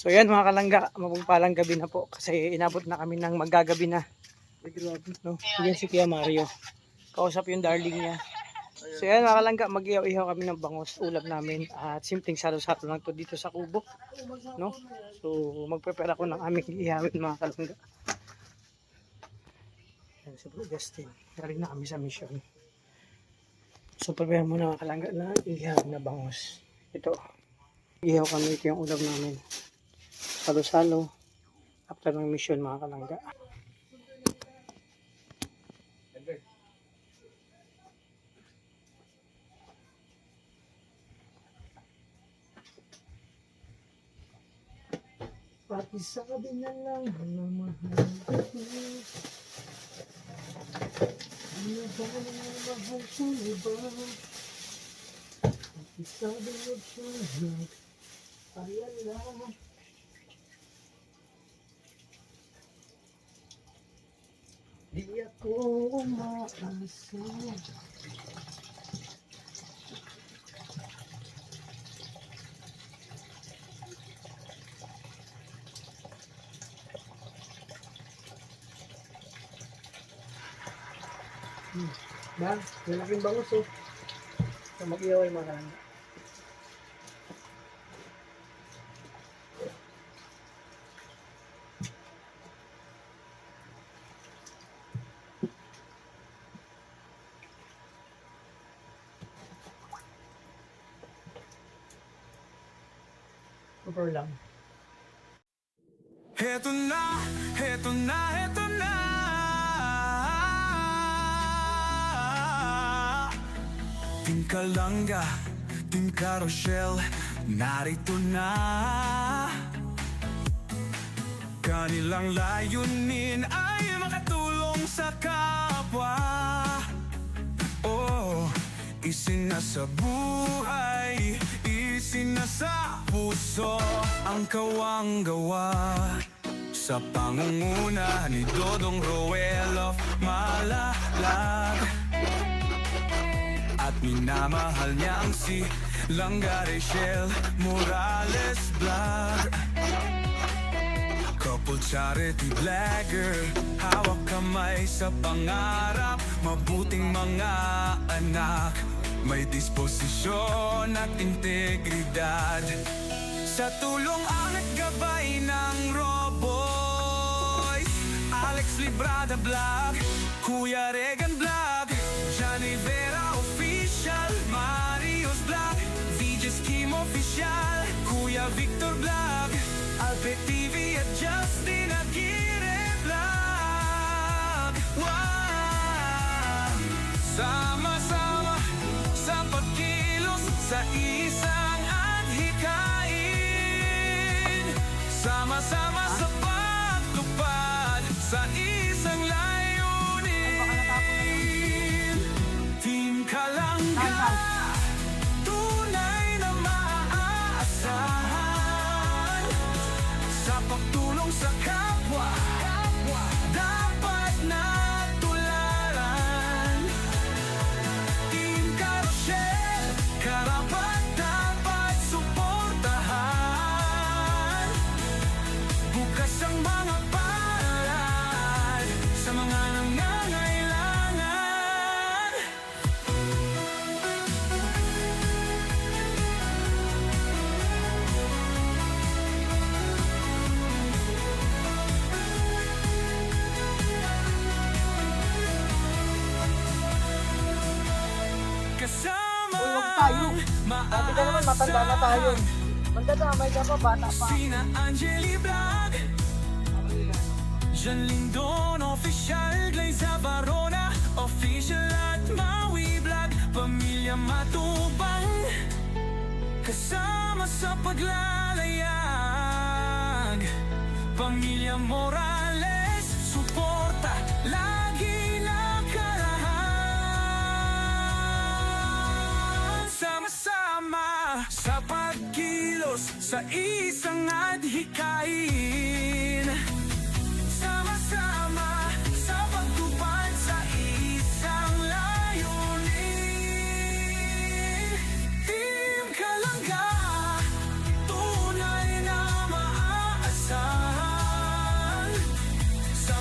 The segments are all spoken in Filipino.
So yan mga kalangga, mapagpalang gabi na po kasi inabot na kami ng maggagabi na. No? Yan si Kuya Mario. Kausap yung darling niya. So yan mga kalangga, mag-ihaw-ihaw kami ng bangos, ulam namin at simpleng salo-salo lang to dito sa kubo. No? So mag-prepare ako ng aming ihawin mga kalangga. Yan si Bro Justin. Galing na kami sa mission. So prepare muna mga kalangga na ihaw na bangos. Ito. Ihaw kami, ito yung ulam namin. Salo-salo after ng mission mga kalangga. Pati sabi na lang na mahal ko. Ano ba na mahal ko iba? Pati sabi na siya nag-alala. Di ako umaasa. Ba, malaking bangus oh. So mag-iaway mga kalangga. Super lang. Heto na, heto na, heto na. Team Kalangga, Team Carousel, narito na. Kanilang layunin ay makatulong sa kapwa. Oh, isinasa buhay, isinasa puso ang kawang-gawa. Sa pangunguna ni Dodong Roel of Malalag at minamahal niyang si Langga Rachel Morales Vlog. Couple charity vlogger, hawak kamay sa pangarap, mabuting mga anak, may disposisyon at integridad. Sa tulong at gabay ng Roboy, Alex Librada Vlog, Kuya Regan Vlog, Johnny Vera Official, Mario's Vlog, VJ's Kim Official, Kuya Victor Vlog, Alpe TV at Justin Aguirre Vlog. Wow! Sama-sama sa pagkilos sa isang adhikain, sama-sama sa pagtupad sa isang layunin. Team Kalangga, tunay na maaasahan sa pagtulong sa kapwa, dapat na tularan. Team Carousel, karapat dapat suportahan. Bukas ang mga palad sa mga nangangailangan. Kasama Uy, huwag tayo. Sabi ka naman, matanda na tayo. Mandadamay ka pa, bata pa. sina Angeli Vlog, Jean Lindon Official, Glaza Barona Official at Maui Vlog, Pamilya Matubang, kasama sa paglalayag. Pamilya Morales, suporta lagi nakarahan. Sama-sama sa pagkilos sa isang adhikain, sama-sama sa pagtupad sa isang layunin. Team Kalangga, tunay na maaasahan.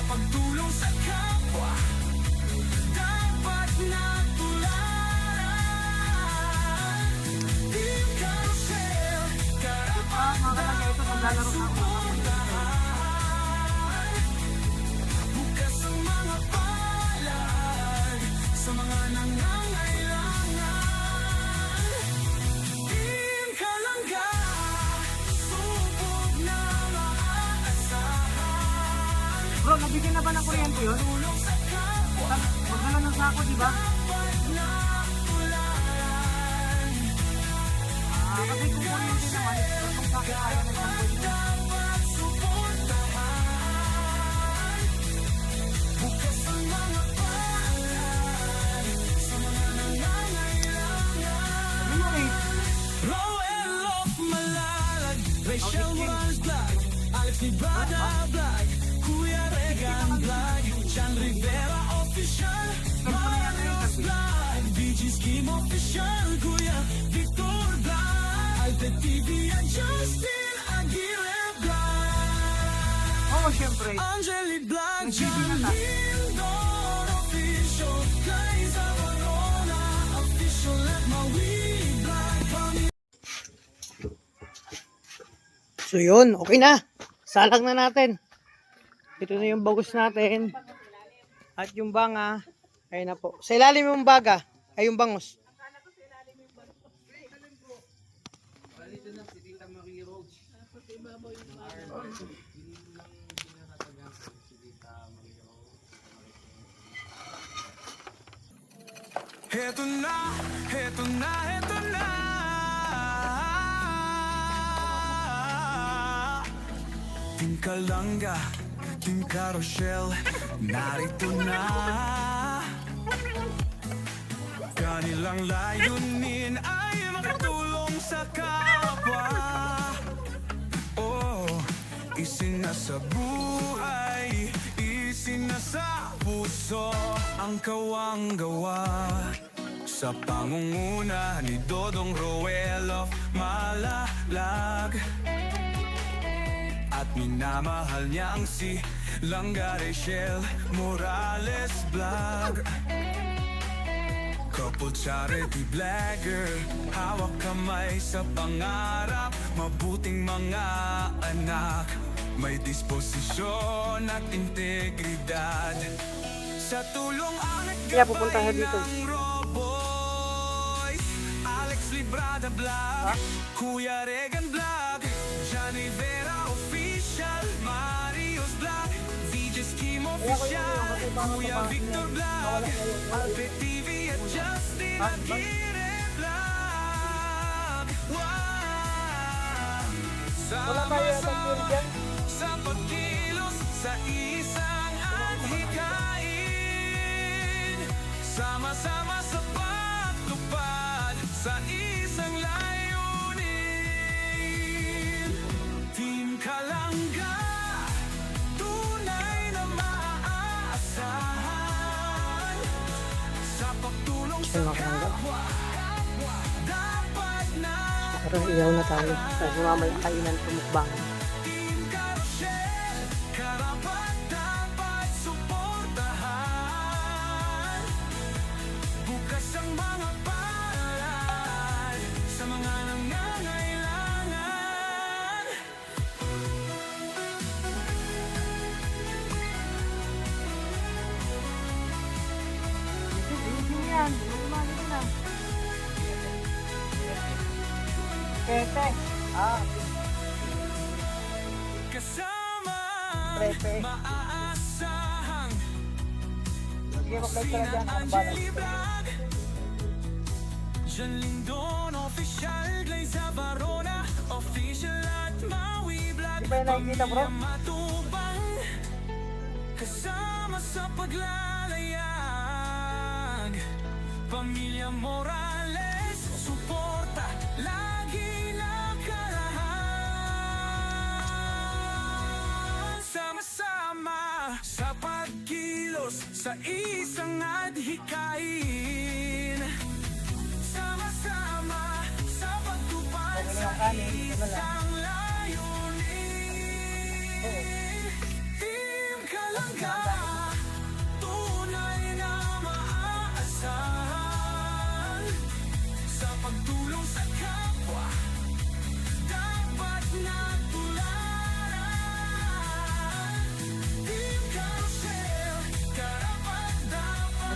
pagtulong sa kapwa, dapat natularan. Team Carousel, karapatan suportahan. Bukas ang mga palad sa mga nangangailangan. Team Kalangga, subok na maaasahan. Bro, nabigyan na ba ng kuryente yun? Tulong sa kapwa, Magdala ng sako, di ba? dapat natularan. Kasi kung kuryente naman, kung sako kaya na siyang kuryente. Dapat suportahan. Bukas ang mga palad sa mga nangangailangan. Sabi mo eh, Roel of Malalag, Rachel Wans Vlog, Alex Librada Vlog, Kuya Regan Vlog, Chan Rivera Official, Marios Vlog, BG Scheme Official, Kuya Victor Vlog, Alte TV at Justin Aguirre Vlog, oo, syempre. Angeli Vlog, Nag-TV John na ta. Lindor Official, Liza Varona Official, at Maui Vlog, So yun, okay na. Salang na natin. Ito na yung bagus natin. At yung banga, ayun na po. Sa ilalim yung baga, ay yung bangus. Heto na, heto na, heto na. Team Kalangga, Team Carousel, narito na. Kanilang layunin ay makatulong sa kapwa. Oh, isinasa buhay, isinasa puso ang kawang gawa. Sa pangunguna ni Dodong Roel of Malalag, at minamahal niya ang si Langga Rachel Morales Vlog. Couple charity blogger, hawak kamay sa pangarap, mabuting mga anak, may disposisyon at integridad. Sa tulong ang Kaya pupunta siya dito. ng Roboy, Alex Librada Vlog, Kuya Regan Vlog, Johnny Vera Official, Marios Vlog, VJ Scheme Official, Kuya Victor Vlog, Alpe TV at Justin Aguirre Vlog. Wow! Sama-sama sa pagkilos sa isang adhikain, sama-sama sa pagtupad sa isang layunin. Team Kalangga, tunay na maaasahan. Sa pagtulong sa Mga kalangga. kapwa, dapat na. Parang iyaw na tayo. Kasi mamaya kainan tumukbang. Team Carousel, karapat dapat suportahan. Bukas ang mga palad sa mga nangangailangan. Yan, lumali ko na. Pepe. Kasama Pepe. maaasahang Sige, mag-like ka na dyan. Ang Angeli balance. Vlog, John Lindon Official, Liza Varona Official, at Maui Vlog. Di ba yung nakikita, bro? Pamilya Matubang, kasama sa paglalayag. Pamilya Morales, suporta lagi nakalahan. Sama-sama sa pagkilos sa isang adhikain, sama-sama sa pagtupad sa isang layunin. Team Kalangga,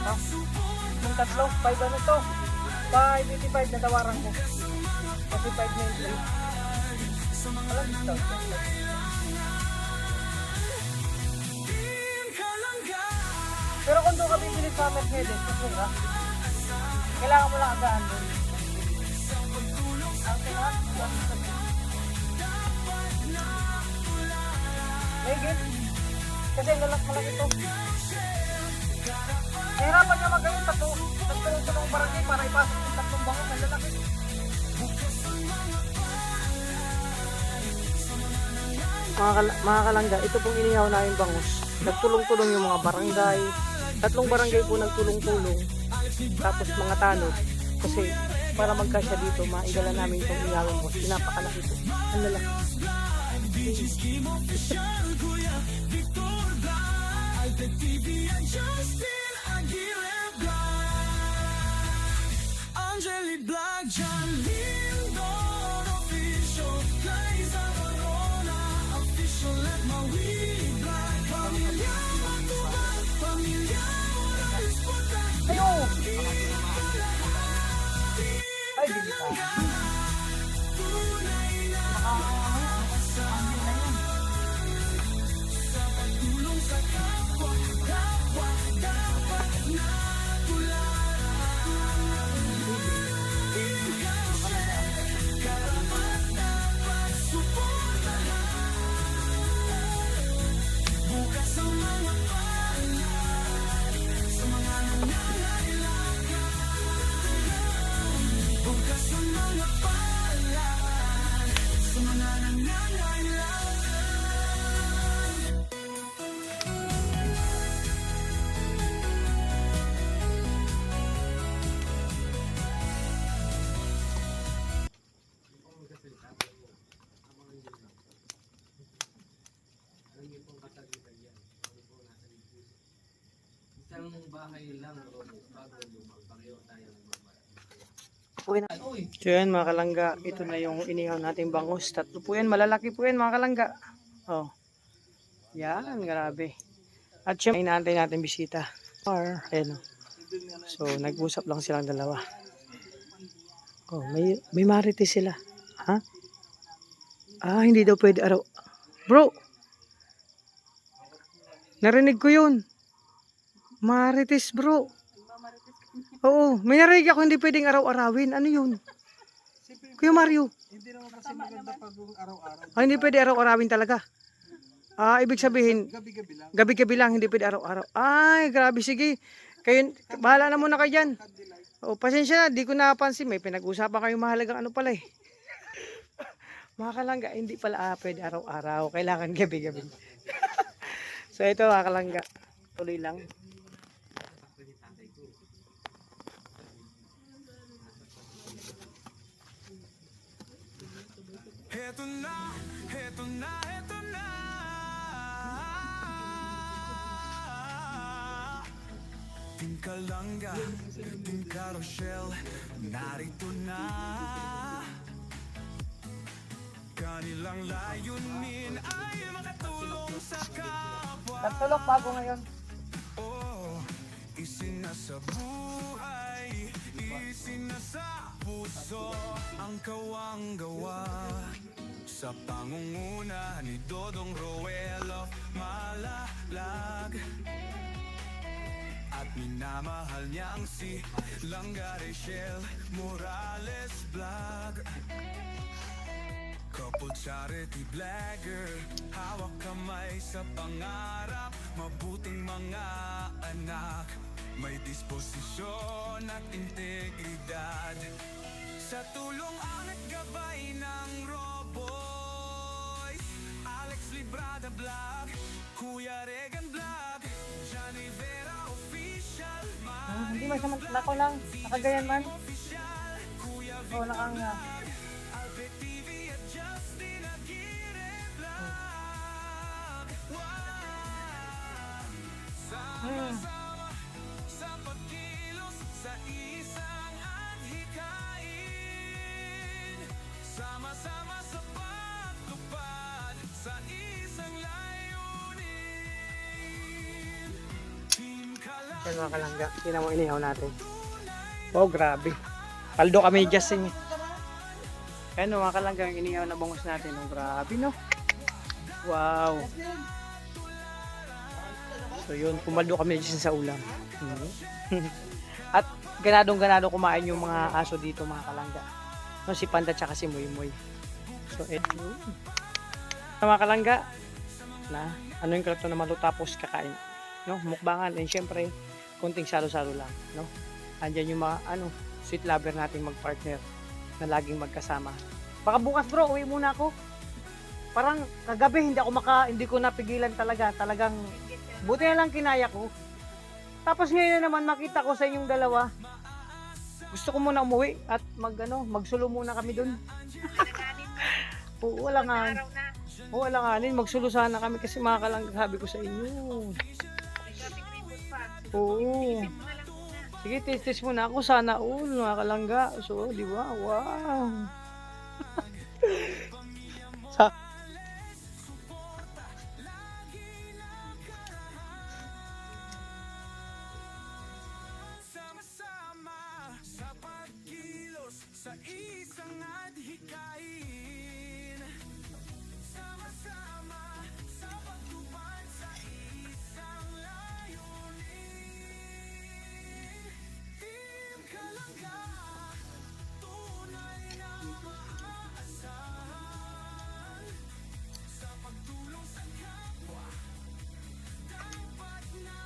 No? Yung tatlo, 5 ano to? 585 na tawaran ko. Kasi 590. Walang discount. Pero kung doon ka bibili sa Mercedes, kasi ha, kailangan mo lang agaan doon. Ang kailangan, Megit. Kasi lalak-malak ito. Nahirapan niya magawin tatlong barangay para ipasok yung tatlong bangon. Ang lalaki. Mga kalangga, ito pong inihaw namin bangus. Nagtulong-tulong yung mga barangay. Tatlong barangay po nagtulong-tulong. Tapos mga tanod. Kasi para magkasya dito, maigala namin itong inihawin mo. Pinapakalaki ito. Ang lalaki. Angeli Black, John Lindor, official, Liza Corona, official, let my weed black, pamilya matubag, pamilya Morales puta. Ayo! Ay, bilita. Tulong sa kapwa, dapat na bukas ang mga palad sa mga nangangailangan. Bukas ang mga palad sa mga nangangailangan. So yan mga kalangga, ito na yung inihaw nating bangus. Tatlo po yan, malalaki po yan mga kalangga. Oh. Yan, grabe. At syempre, inaantay natin bisita. Ayan, oh. So nag-usap lang silang dalawa. Oh, may marites sila. Ha? Hindi daw pwede araw. Bro! Narinig ko yun. Marites bro. Oo, may narinig ako hindi pwedeng araw-arawin. Ano yun? Kuya Mario. Hindi naman kasi maganda pag araw-araw. Hindi pwede araw-arawin talaga. Ibig sabihin, Gabi-gabi lang. gabi-gabi lang, hindi pwede araw-araw. Ay, grabe, sige. Kayo, bahala na muna kayo dyan. Pasensya na, di ko napansin. May pinag-usapan kayong mahalagang ano pala eh. Mga kalangga, hindi pala pwede araw-araw. Kailangan gabi-gabi. So ito mga kalangga, tuloy lang. Heto na, heto na, heto na. Team Kalangga, Team Carousel, narito na. Kanilang layunin ay makatulong sa kapwa. Nagtulok bago ngayon. Oh, isinasa buhay, isinasa puso ang kawang-gawa sa pangunguna ni Dodong Roel of Malalag. At minamahal niya ang si Langga Rachel Morales Vlog. Couple charity blagger, hawak kamay sa pangarap, mabuting mga anak, may disposisyon at integridad. Sa tulong at gabay ng Roboy, Alex Librada Vlog, Kuya Regan Vlog, Johnny Vera Official, Hindi masama, nako lang, nakagayan man. Oo, nakang Albert TV at Justin Aguirre Vlog. Sama-sama sa pagkilos sa isang adhikain, sama-sama sa pagtupad sa isang layunin. Team Kalangga. Yan mga kalangga. Tingnan mo inihaw natin. Wow, grabe. Paldo kami Justin. Ayan o mga kalangga, ang inihaw na bangus natin. Oh, grabe no. Wow. So yun, pumaldo kami Justin sa ulam. At ganadong-ganado kumain yung mga aso dito mga kalangga. No, si Panda tsaka si Moy Moy. So eto. Mga kalangga, na ano yung kalapto na malo tapos kakain. No, mukbangan. And syempre, konting salo-salo lang. No? Andyan yung mga sweet lover nating magpartner na laging magkasama. Baka bukas bro, uwi muna ako. Parang kagabi hindi ko napigilan talaga. Talagang buti na lang kinaya ko. Tapos ngayon na naman makita ko sa inyong dalawa. Gusto ko muna umuwi at magsulo muna kami dun. Oo, walangan. Oo, walanganin. Magsulo sana kami kasi mga kalangga sabi ko sa inyo. Oo. Sige, tis muna ako. Sana all, mga kalangga. So, di ba? Wow. Sama-sama sa pagkilos sa isang adhikain. Sama-sama sa pagtupad sa isang layunin. Team Kalangga, tunay na maaasahan. Sa pagtulong sa kapwa, dapat na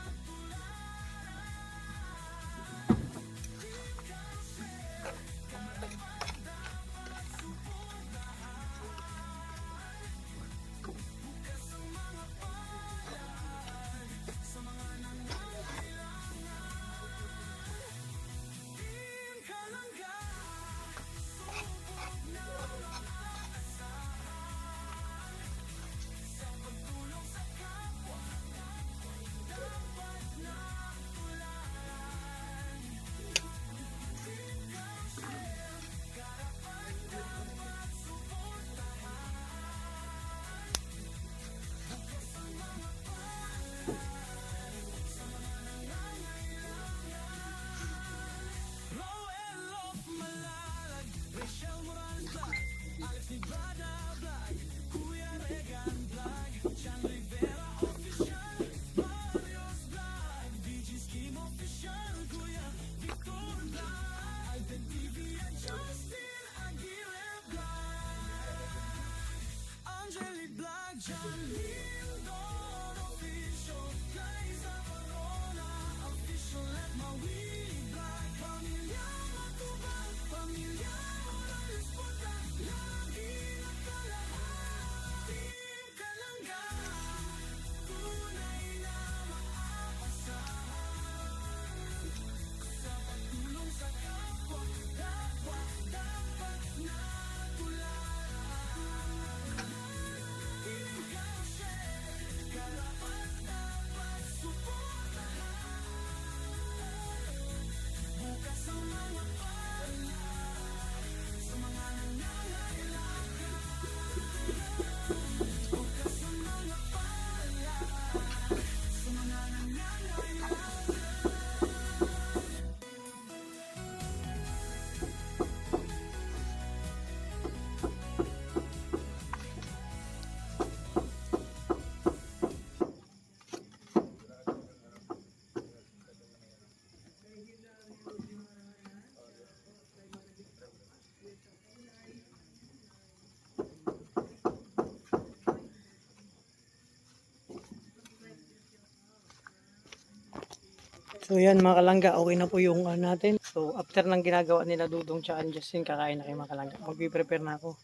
So yan mga kalangga, okay na po yung natin. So after ng ginagawa nila Dudong tsaka Justin, kakain na kayo mga kalangga. Magpiprepare na ako.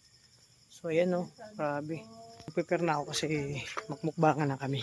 So ayan o, grabe. Magpiprepare na ako kasi magmukbangan na kami.